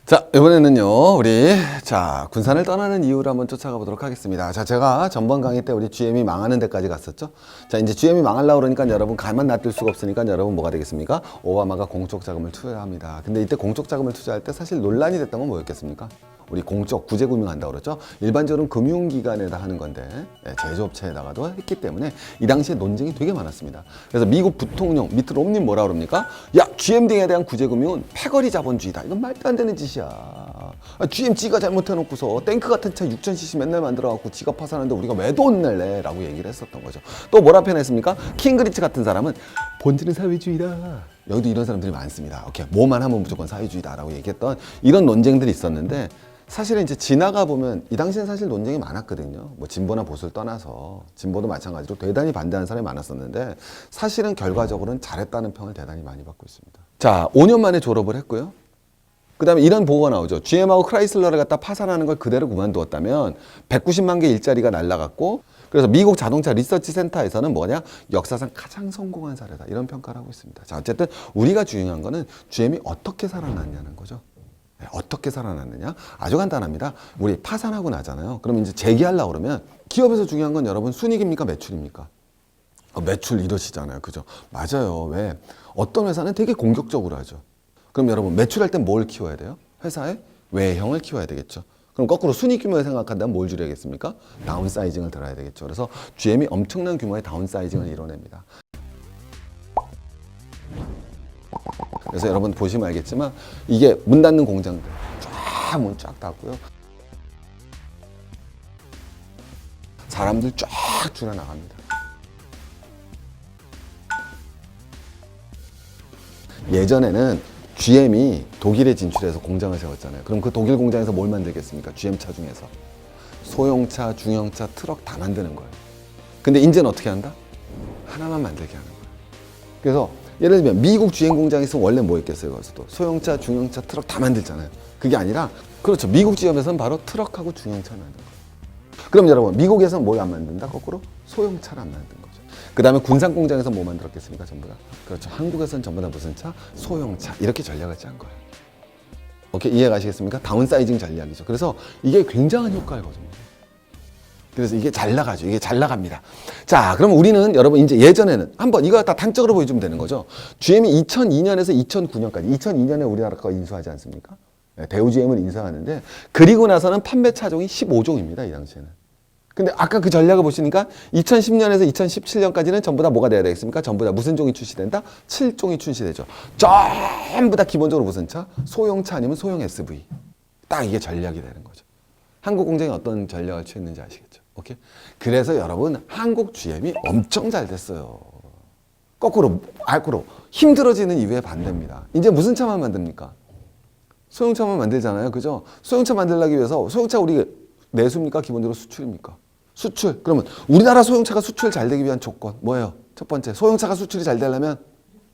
자, 이번에는요, 우리, 군산을 떠나는 이유를 한번 쫓아가 보도록 하겠습니다. 자, 제가 전번 강의 때 우리 GM이 망하는 데까지 갔었죠. 자, 이제 GM이 망하려고 그러니까 여러분 가만 놔둘 수가 없으니까 여러분 뭐가 되겠습니까? 오바마가 공적 자금을 투자합니다. 근데 이때 공적 자금을 투자할 때 사실 논란이 됐던 건 뭐였겠습니까? 우리 공적 구제금융한다고 그랬죠. 일반적으로는 금융기관에다 하는 건데 제조업체에다가도 했기 때문에 이 당시에 논쟁이 되게 많았습니다. 그래서 미국 부통령 미트 롬니 뭐라 그럽니까? 야, GM 등에 대한 구제금융은 패거리 자본주의다. 이건 말도 안 되는 짓이야. GM 지가 잘못해놓고서 탱크 같은 차 6000cc 맨날 만들어갖고 지가 파산하는데 우리가 왜 돈 낼래? 라고 얘기를 했었던 거죠. 또 뭐라 표현했습니까? 킹그리치 같은 사람은 본질은 사회주의다. 여기도 이런 사람들이 많습니다. 오케이, 뭐만 하면 무조건 사회주의다라고 얘기했던 이런 논쟁들이 있었는데 사실은 이제 지나가 보면 이 당시엔 사실 논쟁이 많았거든요. 뭐 진보나 보수를 떠나서 진보도 마찬가지로 대단히 반대하는 사람이 많았었는데 사실은 결과적으로는 잘했다는 평을 대단히 많이 받고 있습니다. 자, 5년 만에 졸업을 했고요. 그 다음에 이런 보고가 나오죠. GM하고 크라이슬러를 갖다 파산하는 걸 그대로 그만두었다면 190만 개 일자리가 날라갔고 그래서 미국 자동차 리서치 센터에서는 뭐냐? 역사상 가장 성공한 사례다. 이런 평가를 하고 있습니다. 자, 어쨌든 우리가 중요한 거는 GM이 어떻게 살아났냐는 거죠. 어떻게 살아났느냐? 아주 간단합니다. 우리 파산하고 나잖아요. 그럼 이제 재기하려고 그러면 기업에서 중요한 건 여러분 순이익입니까? 매출입니까? 매출 이러시잖아요. 그죠? 맞아요. 왜? 어떤 회사는 되게 공격적으로 하죠. 그럼 여러분 매출할 땐 뭘 키워야 돼요? 회사의 외형을 키워야 되겠죠. 그럼 거꾸로 순이익 규모를 생각한다면 뭘 줄여야겠습니까? 다운사이징을 들어야 되겠죠. 그래서 GM이 엄청난 규모의 다운사이징을 이뤄냅니다. 그래서 여러분 보시면 알겠지만 이게 문 닫는 공장들 문 쫙 닫고요. 사람들 쫙 줄여나갑니다. 예전에는 GM이 독일에 진출해서 공장을 세웠잖아요. 그럼 그 독일 공장에서 뭘 만들겠습니까? GM차 중에서. 소형차, 중형차, 트럭 다 만드는 거예요. 근데 이제는 어떻게 한다? 하나만 만들게 하는 거예요. 그래서 예를 들면 미국 GM 공장에서 원래 뭐 했겠어요? 거기서도 소형차, 중형차, 트럭 다 만들잖아요. 그게 아니라 그렇죠. 미국 GM에서는 바로 트럭하고 중형차를 만든 거예요. 그럼 여러분 미국에서는 뭘 안 만든다? 거꾸로 소형차를 안 만든 거죠. 그 다음에 군산 공장에서 뭐 만들었겠습니까? 전부 다. 그렇죠. 한국에서는 전부 다 무슨 차? 소형차. 이렇게 전략을 짠 거예요. 오케이, 이해 가시겠습니까? 다운사이징 전략이죠. 그래서 이게 굉장한 효과를 거둡니다. 그래서 이게 잘 나가죠. 이게 잘 나갑니다. 자, 그럼 우리는 여러분 이제 예전에는 한번 이거 다 단적으로 보여주면 되는 거죠. GM이 2002년에서 2009년까지 2002년에 우리나라 거 인수하지 않습니까? 대우 GM을 인수하는데 그리고 나서는 판매 차종이 15종입니다. 이 당시에는. 근데 아까 그 전략을 보시니까 2010년에서 2017년까지는 전부 다 뭐가 돼야 되겠습니까? 전부 다 무슨 종이 출시된다? 7종이 출시되죠. 전부 다 기본적으로 무슨 차? 소형차 아니면 소형 SV. 딱 이게 전략이 되는 거죠. 한국 공장이 어떤 전략을 취했는지 아시겠죠? 오케이? 그래서 여러분 한국 GM이 엄청 잘 됐어요. 거꾸로 힘들어지는 이유의 반대입니다. 이제 무슨 차만 만듭니까? 소형차만 만들잖아요. 그죠? 소형차 만들기 위해서 소형차 우리 내수입니까? 기본적으로 수출입니까? 수출. 그러면 우리나라 소형차가 수출 잘 되기 위한 조건 뭐예요? 첫 번째, 소형차가 수출이 잘 되려면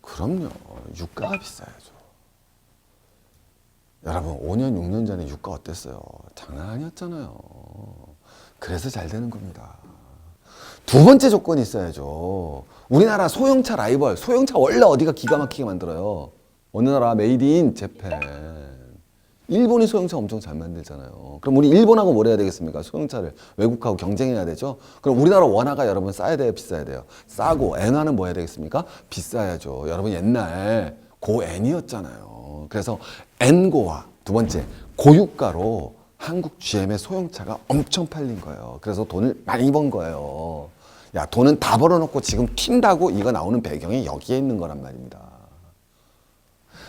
그럼요. 유가가 비싸야죠. 여러분 5년, 6년 전에 유가 어땠어요? 장난 아니었잖아요. 그래서 잘 되는 겁니다. 두 번째 조건이 있어야죠. 우리나라 소형차 라이벌, 소형차 원래 어디가 기가 막히게 만들어요? 어느 나라 메이드 인 재팬. 일본이 소형차 엄청 잘 만들잖아요. 그럼 우리 일본하고 뭘 해야 되겠습니까? 소형차를 외국하고 경쟁해야 되죠. 그럼 우리나라 원화가 여러분 싸야 돼요? 비싸야 돼요? 싸고 엔화는 뭐 해야 되겠습니까? 비싸야죠. 여러분 옛날 고엔이었잖아요. 그래서 엔고와 두 번째 고유가로 한국 GM의 소형차가 엄청 팔린 거예요. 그래서 돈을 많이 번 거예요. 야, 돈은 다 벌어놓고 지금 튄다고 이거 나오는 배경이 여기에 있는 거란 말입니다.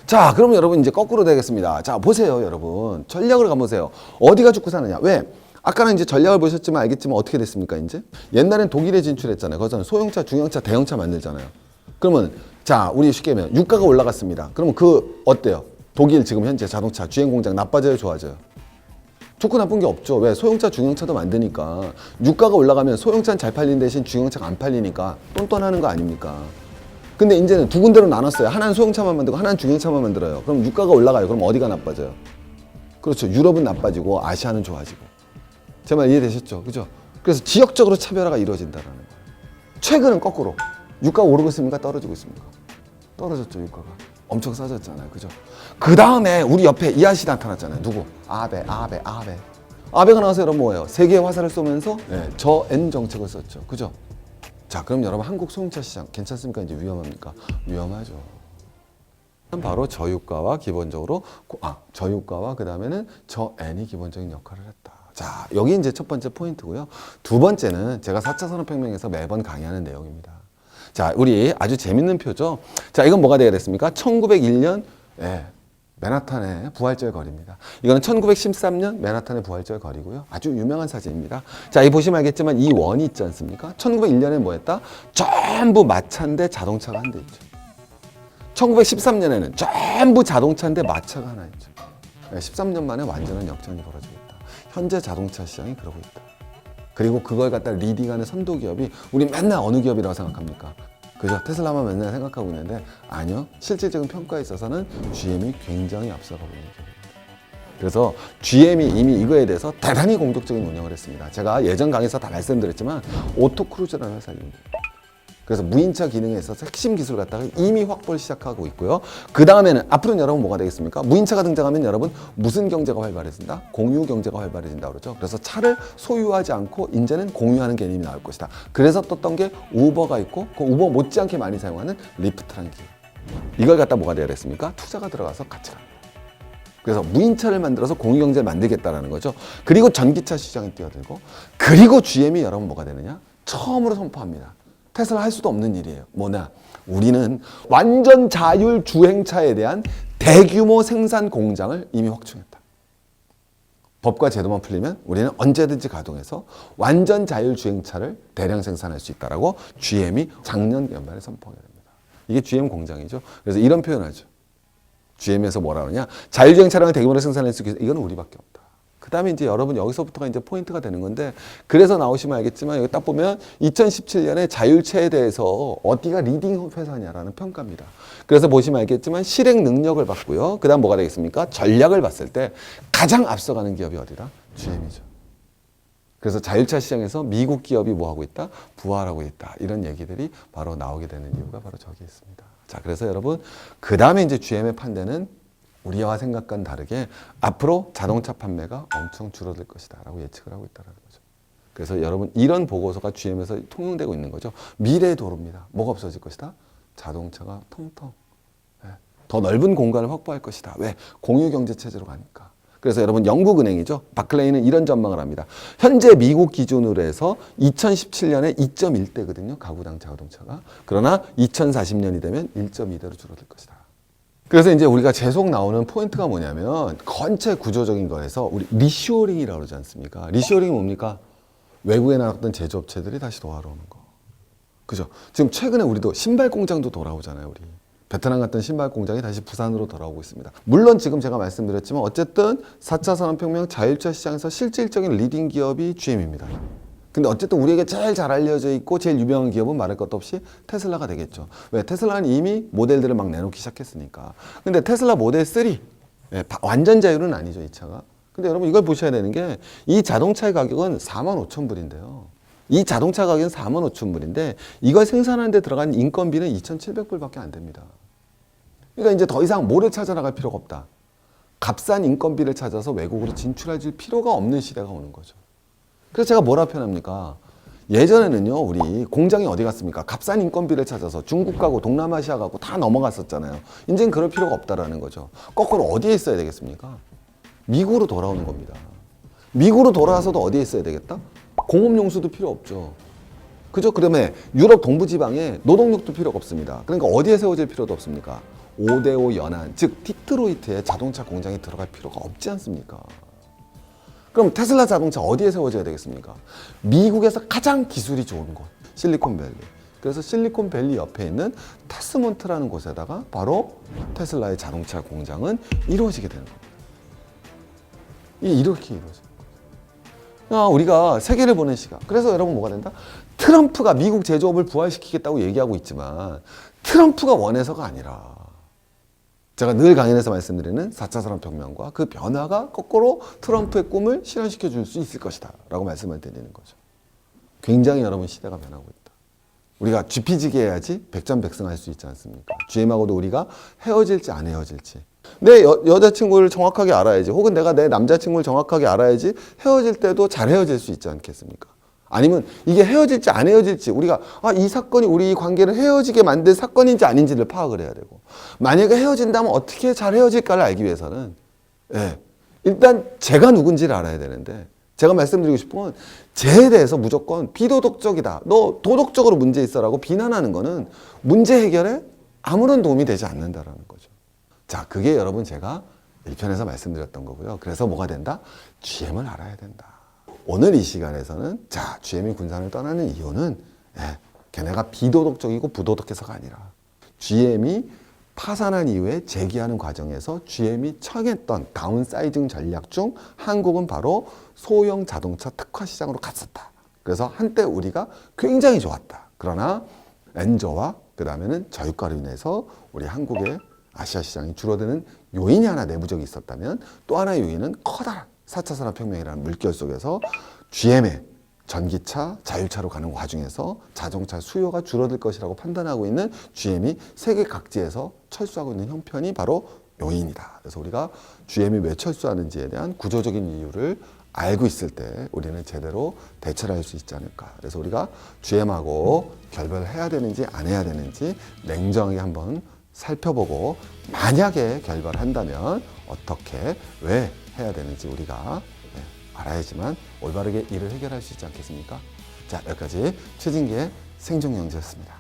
자, 그러면 여러분 이제 거꾸로 되겠습니다. 자, 보세요, 여러분. 전략을 가보세요. 어디가 죽고 사느냐? 왜? 아까는 이제 전략을 보셨지만 알겠지만 어떻게 됐습니까, 이제? 옛날엔 독일에 진출했잖아요. 거기서는 소형차, 중형차, 대형차 만들잖아요. 그러면, 자, 우리 쉽게 하면 유가가 올라갔습니다. 그러면 어때요? 독일 지금 현재 자동차, GM 공장 나빠져요, 좋아져요? 좋고 나쁜 게 없죠. 왜? 소형차, 중형차도 만드니까. 유가가 올라가면 소형차는 잘 팔린 대신 중형차가 안 팔리니까 똔똔하는 거 아닙니까? 근데 이제는 두 군데로 나눴어요. 하나는 소형차만 만들고 하나는 중형차만 만들어요. 그럼 유가가 올라가요. 그럼 어디가 나빠져요? 그렇죠. 유럽은 나빠지고 아시아는 좋아지고. 제 말 이해되셨죠? 그죠? 그래서 지역적으로 차별화가 이루어진다는 거예요. 최근은 거꾸로. 유가가 오르고 있습니까? 떨어지고 있습니까? 떨어졌죠, 유가가. 엄청 싸졌잖아요. 그죠? 그 다음에 우리 옆에 이 아저씨 나타났잖아요. 누구? 아베. 아베가 나와서 여러분 뭐예요? 세계의 화살을 쏘면서 저N 정책을 썼죠. 그죠? 자, 그럼 여러분 한국 소형차 시장 괜찮습니까? 이제 위험합니까? 위험하죠. 바로 저유가와 기본적으로 저유가와 그 다음에는 저N이 기본적인 역할을 했다. 자, 여기 이제 첫 번째 포인트고요. 두 번째는 제가 4차 산업혁명에서 매번 강의하는 내용입니다. 자, 우리 아주 재밌는 표죠. 자, 이건 뭐가 되겠습니까? 1901년 맨하탄의 부활절 거리입니다. 이거는 1913년 맨하탄의 부활절 거리고요. 아주 유명한 사진입니다. 자, 이 보시면 알겠지만 이 원이 있지 않습니까? 1901년에 뭐 했다? 전부 마차인데 자동차가 한 대 있죠. 1913년에는 전부 자동차인데 마차가 하나 있죠. 13년 만에 완전한 역전이 벌어지겠다. 현재 자동차 시장이 그러고 있다. 그리고 그걸 갖다 리딩하는 선도 기업이 우리 맨날 어느 기업이라고 생각합니까? 그죠? 테슬라만 맨날 생각하고 있는데 아니요. 실질적인 평가에 있어서는 GM이 굉장히 앞서가고 있는 기업입니다. 그래서 GM이 이미 이거에 대해서 대단히 공격적인 운영을 했습니다. 제가 예전 강의에서 다 말씀드렸지만 오토크루즈라는 회사를 이용해요. 그래서 무인차 기능에 있어서 핵심 기술 갖다가 이미 확보를 시작하고 있고요. 그 다음에는 앞으로는 여러분 뭐가 되겠습니까? 무인차가 등장하면 여러분 무슨 경제가 활발해진다? 공유 경제가 활발해진다 그러죠. 그래서 차를 소유하지 않고 이제는 공유하는 개념이 나올 것이다. 그래서 떴던 게 우버가 있고 그 우버 못지않게 많이 사용하는 리프트라는 기업. 이걸 갖다 뭐가 돼야 됐습니까? 투자가 들어가서 같이 갑니다. 그래서 무인차를 만들어서 공유 경제를 만들겠다라는 거죠. 그리고 전기차 시장에 뛰어들고 그리고 GM이 여러분 뭐가 되느냐? 처음으로 선포합니다. 테슬라 할 수도 없는 일이에요. 뭐냐? 우리는 완전 자율 주행차에 대한 대규모 생산 공장을 이미 확충했다. 법과 제도만 풀리면 우리는 언제든지 가동해서 완전 자율 주행차를 대량 생산할 수 있다라고 GM이 작년 연말에 선포하게 됩니다. 이게 GM 공장이죠. 그래서 이런 표현하죠. GM에서 뭐라 그러냐? 자율주행 차량을 대규모로 생산할 수 있게 이건 우리밖에 없다. 그 다음에 이제 여러분 여기서부터가 이제 포인트가 되는 건데 그래서 나오시면 알겠지만 여기 딱 보면 2017년에 자율차에 대해서 어디가 리딩 회사냐라는 평가입니다. 그래서 보시면 알겠지만 실행 능력을 봤고요. 그 다음 뭐가 되겠습니까? 전략을 봤을 때 가장 앞서가는 기업이 어디다? GM이죠. 그래서 자율차 시장에서 미국 기업이 뭐하고 있다? 부활하고 있다. 이런 얘기들이 바로 나오게 되는 이유가 바로 저기 있습니다. 자, 그래서 여러분 그 다음에 이제 GM의 판단은 우리와 생각과는 다르게 앞으로 자동차 판매가 엄청 줄어들 것이다 라고 예측을 하고 있다는 거죠. 그래서 여러분 이런 보고서가 GM에서 통용되고 있는 거죠. 미래의 도로입니다. 뭐가 없어질 것이다? 자동차가 통통. 더 넓은 공간을 확보할 것이다. 왜? 공유경제체제로 가니까. 그래서 여러분 영국은행이죠. 바클레이는 이런 전망을 합니다. 현재 미국 기준으로 해서 2017년에 2.1대거든요. 가구당 자동차가. 그러나 2040년이 되면 1.2대로 줄어들 것이다. 그래서 이제 우리가 계속 나오는 포인트가 뭐냐면 전체 구조적인 거에서 우리 리쇼어링이라고 그러지 않습니까? 리쇼어링이 뭡니까? 외국에 나갔던 제조업체들이 다시 돌아오는 거. 그죠? 지금 최근에 우리도 신발 공장도 돌아오잖아요, 우리. 베트남 갔던 신발 공장이 다시 부산으로 돌아오고 있습니다. 물론 지금 제가 말씀드렸지만 어쨌든 4차 산업혁명 자율차 시장에서 실질적인 리딩 기업이 GM입니다. 근데 어쨌든 우리에게 제일 잘 알려져 있고 제일 유명한 기업은 말할 것도 없이 테슬라가 되겠죠. 왜? 테슬라는 이미 모델들을 막 내놓기 시작했으니까. 근데 테슬라 모델 3 완전 자율은 아니죠, 이 차가. 근데 여러분 이걸 보셔야 되는 게 이 자동차의 가격은 45,000불인데요. 이 자동차 가격은 45,000불인데 이걸 생산하는 데 들어간 인건비는 2,700불밖에 안 됩니다. 그러니까 이제 더 이상 뭐를 찾아나갈 필요가 없다. 값싼 인건비를 찾아서 외국으로 진출할 필요가 없는 시대가 오는 거죠. 그래서 제가 뭐라 표현합니까? 예전에는요, 우리 공장이 어디 갔습니까? 값싼 인건비를 찾아서 중국 가고 동남아시아 가고 다 넘어갔었잖아요. 이제는 그럴 필요가 없다라는 거죠. 거꾸로 어디에 있어야 되겠습니까? 미국으로 돌아오는 겁니다. 미국으로 돌아와서도 어디에 있어야 되겠다? 공업용수도 필요 없죠. 그죠? 그러면 유럽 동부지방에 노동력도 필요가 없습니다. 그러니까 어디에 세워질 필요도 없습니까? 5대5 연안, 즉 디트로이트에 자동차 공장이 들어갈 필요가 없지 않습니까? 그럼 테슬라 자동차 어디에 세워져야 되겠습니까? 미국에서 가장 기술이 좋은 곳, 실리콘밸리. 그래서 실리콘밸리 옆에 있는 테스몬트라는 곳에다가 바로 테슬라의 자동차 공장은 이루어지게 되는 겁니다. 이렇게 이루어져요. 우리가 세계를 보는 시각. 그래서 여러분 뭐가 된다? 트럼프가 미국 제조업을 부활시키겠다고 얘기하고 있지만 트럼프가 원해서가 아니라 제가 늘 강연에서 말씀드리는 4차 산업혁명과 그 변화가 거꾸로 트럼프의 꿈을 실현시켜 줄 수 있을 것이다 라고 말씀을 드리는 거죠. 굉장히 여러분 시대가 변하고 있다. 우리가 쥐피지게 해야지 백전백승할 수 있지 않습니까? GM하고도 우리가 헤어질지 안 헤어질지. 내 여자친구를 정확하게 알아야지. 혹은 내가 내 남자친구를 정확하게 알아야지 헤어질 때도 잘 헤어질 수 있지 않겠습니까? 아니면 이게 헤어질지 안 헤어질지 우리가 이 사건이 우리 관계를 헤어지게 만든 사건인지 아닌지를 파악을 해야 되고, 만약에 헤어진다면 어떻게 잘 헤어질까를 알기 위해서는 일단 제가 누군지를 알아야 되는데, 제가 말씀드리고 싶은 건 쟤에 대해서 무조건 비도덕적이다, 너 도덕적으로 문제 있어라고 비난하는 거는 문제 해결에 아무런 도움이 되지 않는다라는 거죠. 자, 그게 여러분 제가 1편에서 말씀드렸던 거고요. 그래서 뭐가 된다? GM을 알아야 된다. 오늘 이 시간에서는 자, GM이 군산을 떠나는 이유는 걔네가 비도덕적이고 부도덕해서가 아니라 GM이 파산한 이후에 재기하는 과정에서 GM이 청했던 다운사이징 전략 중 한국은 바로 소형 자동차 특화 시장으로 갔었다. 그래서 한때 우리가 굉장히 좋았다. 그러나 엔저와 그 다음에는 저유가로 인해서 우리 한국의 아시아 시장이 줄어드는 요인이 하나 내부적이 있었다면, 또 하나의 요인은 커다란 4차 산업혁명이라는 물결 속에서 GM의 전기차, 자율차로 가는 과정에서 자동차 수요가 줄어들 것이라고 판단하고 있는 GM이 세계 각지에서 철수하고 있는 형편이 바로 요인이다. 그래서 우리가 GM이 왜 철수하는지에 대한 구조적인 이유를 알고 있을 때 우리는 제대로 대처를 할 수 있지 않을까. 그래서 우리가 GM하고 결별해야 되는지 안 해야 되는지 냉정하게 한번 살펴보고, 만약에 결별한다면 어떻게, 왜 해야 되는지 우리가 알아야지만 올바르게 일을 해결할 수 있지 않겠습니까? 자, 여기까지 최진기의 생존경제였습니다.